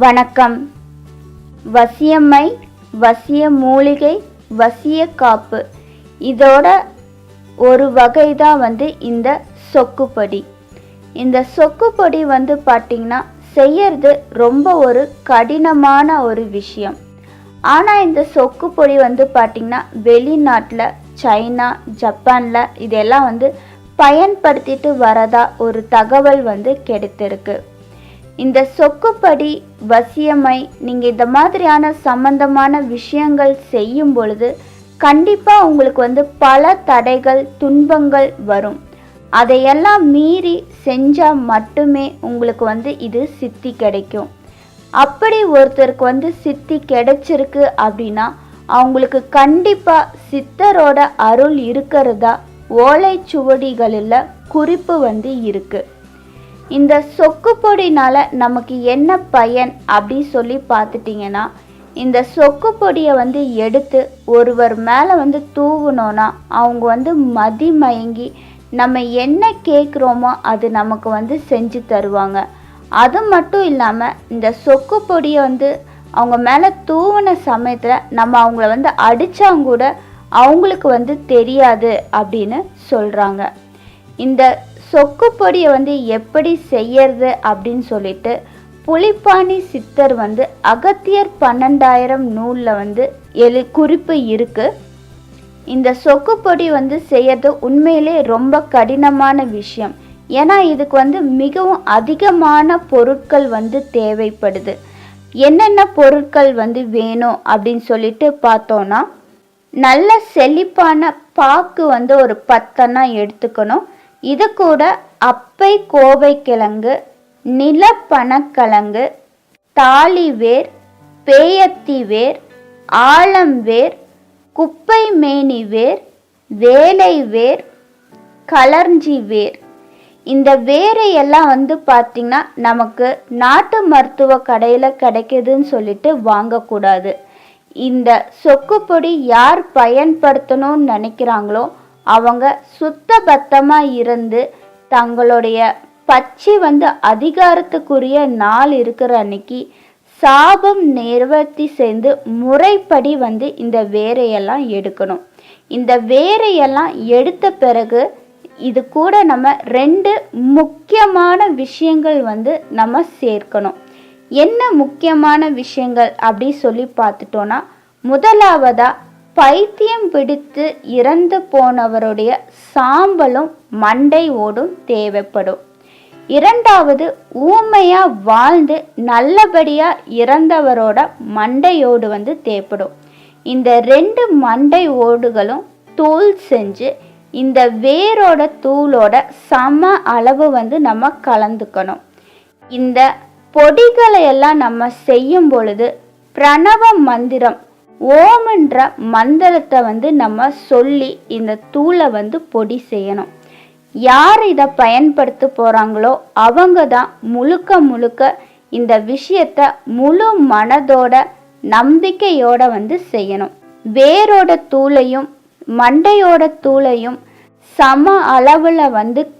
வணக்கம். வசியம்மை, வசிய மூலிகை, வசிய காப்பு இதோட ஒரு வகை தான் இந்த சொக்குப்பொடி. இந்த சொக்குப்பொடி பார்த்திங்கன்னா செய்யறது ரொம்ப ஒரு கடினமான ஒரு விஷயம். ஆனால் இந்த சொக்குப்பொடி பார்த்திங்கன்னா வெளிநாட்டில், சைனா, ஜப்பானில் இதெல்லாம் பயன்படுத்திட்டு வரதா ஒரு தகவல் கிடைத்திருக்கு. இந்த சொக்குப்படி, வசியமை நீங்கள் இந்த மாதிரியான சம்பந்தமான விஷயங்கள் செய்யும் பொழுது கண்டிப்பாக உங்களுக்கு பல தடைகள், துன்பங்கள் வரும். அதையெல்லாம் மீறி செஞ்சால் மட்டுமே உங்களுக்கு இது சித்தி கிடைக்கும். அப்படி ஒருத்தருக்கு சித்தி கிடைச்சிருக்கு அப்படின்னா அவங்களுக்கு கண்டிப்பாக சித்தரோட அருள் இருக்கிறதா ஓலைச்சுவடிகளில் குறிப்பு இருக்கு. இந்த சொக்குப்பொடினால நமக்கு என்ன பயன் அப்படி சொல்லி பார்த்துட்டிங்கன்னா, இந்த சொக்குப்பொடியை எடுத்து ஒருவர் மேலே தூவுனோன்னா அவங்க மதிமயங்கி நம்ம என்ன கேட்குறோமோ அது நமக்கு செஞ்சு தருவாங்க. அது மட்டும் இல்லாமல் இந்த சொக்குப்பொடியை அவங்க மேலே தூவின சமயத்தில் நம்ம அவங்கள அடித்தாங்கூட அவங்களுக்கு தெரியாது அப்படின்னு சொல்கிறாங்க. இந்த சொக்குப்பொடியை எப்படி செய்யறது அப்படின்னு சொல்லிட்டு புலிப்பாணி சித்தர் அகத்தியர் 12,000 நூலில் குறிப்பு இருக்கு. இந்த சொக்குப்பொடி செய்யறது உண்மையிலே ரொம்ப கடினமான விஷயம். ஏன்னா இதுக்கு மிகவும் அதிகமான பொருட்கள் தேவைப்படுது. என்னென்ன பொருட்கள் வேணும் அப்படின்னு சொல்லிட்டு பார்த்தோன்னா, நல்ல செழிப்பான பாக்கு ஒரு 10 எடுத்துக்கணும். இது கூட அப்பை கோவைக்கிழங்கு, நிலப்பனக்கிழங்கு, தாளிவேர், பேயத்தி வேர், ஆலம் வேர், குப்பை மேனி வேர், வேலை வேர், கலர்ஞ்சி வேர். இந்த வேரையெல்லாம் பார்த்திங்கன்னா நமக்கு நாட்டு மருத்துவ கடையில் கிடைக்குதுன்னு சொல்லிட்டு வாங்கக்கூடாது. இந்த சொக்குப்பொடி யார் பயன்படுத்தணும்னு நினைக்கிறாங்களோ அவங்க சுத்தபத்தமாக இருந்து தங்களுடைய பச்சி அதிகாரத்துக்குரிய நாள் இருக்கிற அன்னைக்கு சாபம் நிவர்த்தி செய்து முறைப்படி இந்த வேரையெல்லாம் எடுக்கணும். இந்த வேரையெல்லாம் எடுத்த பிறகு இது கூட நம்ம 2 முக்கியமான விஷயங்கள் நம்ம சேர்க்கணும். என்ன முக்கியமான விஷயங்கள் அப்படி சொல்லி பார்த்துட்டோன்னா, முதலாவதா பைத்தியம் பிடித்து இறந்து போனவருடைய சாம்பலும் மண்டை ஓடும் தேவைப்படும். இரண்டாவது, ஊமையா வாழ்ந்து நல்லபடியா இறந்தவரோட மண்டையோடு தேவைப்படும். இந்த 2 மண்டை ஓடுகளும் தூள் செஞ்சு இந்த வேரோட தூளோட சம அளவு நம்ம கலந்துக்கணும். இந்த பொடிகளை எல்லாம் நம்ம செய்யும் பொழுது பிரணவ மந்திரம், ஓம்ன்ற மந்திரத்தை நம்ம சொல்லி இந்த தூளை பொடி செய்யணும். யார் இதை பயன்படுத்த போகிறாங்களோ அவங்க தான் முழுக்க இந்த விஷயத்தை முழு மனதோட நம்பிக்கையோட செய்யணும். வேரோட தூளையும் மண்டையோட தூளையும் சம அளவில்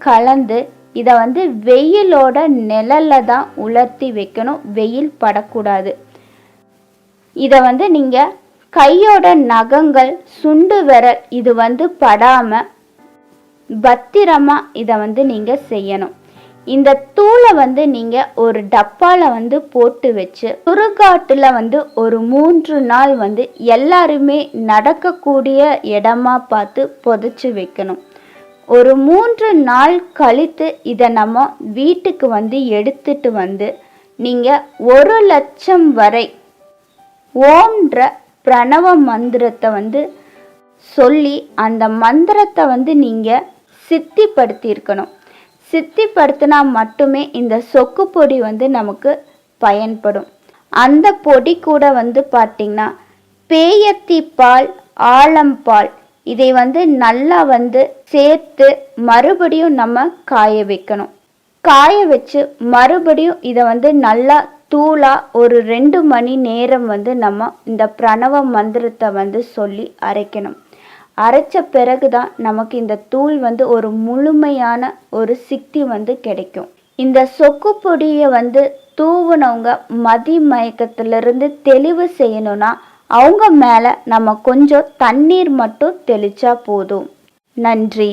கலந்து இதை வெயிலோட நிழல்ல தான் உலர்த்தி வைக்கணும். வெயில் படக்கூடாது. இதை நீங்கள் கையோட நகங்கள், சுண்டு விரல் இது படாம பத்திரமா இதை நீங்கள் செய்யணும். இந்த தூளை நீங்கள் ஒரு டப்பால போட்டு வச்சு சுடுகாட்டுல ஒரு 3 நாள் எல்லாருமே நடக்கக்கூடிய இடமா பார்த்து புதைச்சு வைக்கணும். ஒரு 3 நாள் கழித்து இதை நம்ம வீட்டுக்கு எடுத்துட்டு நீங்கள் 1 லட்சம் வரை ஓம்ன்ற பிரணவ மந்திரத்தை சொல்லி அந்த மந்திரத்தை நீங்கள் சித்திப்படுத்தியிருக்கணும். சித்திப்படுத்தினா மட்டுமே இந்த சொக்குப்பொடி நமக்கு பயன்படும். அந்த பொடி கூட பார்த்திங்கன்னா பேயத்தி பால், ஆலம்பால் இதை நல்லா சேர்த்து மறுபடியும் நம்ம காய வைக்கணும். காய வச்சு மறுபடியும் இதை நல்லா தூளா ஒரு 2 மணி நேரம் நம்ம இந்த பிரணவ மந்திரத்தை சொல்லி அரைக்கணும். அரைச்ச பிறகுதான் நமக்கு இந்த தூள் ஒரு முழுமையான ஒரு சித்தி கிடைக்கும். இந்த சொக்கு பொடியை தூவுனவங்க மதி மயக்கத்திலிருந்து தெளிவு செய்யணும்னா அவங்க மேலே நம்ம கொஞ்சம் தண்ணீர் மட்டும் தெளிச்சா போதும். நன்றி.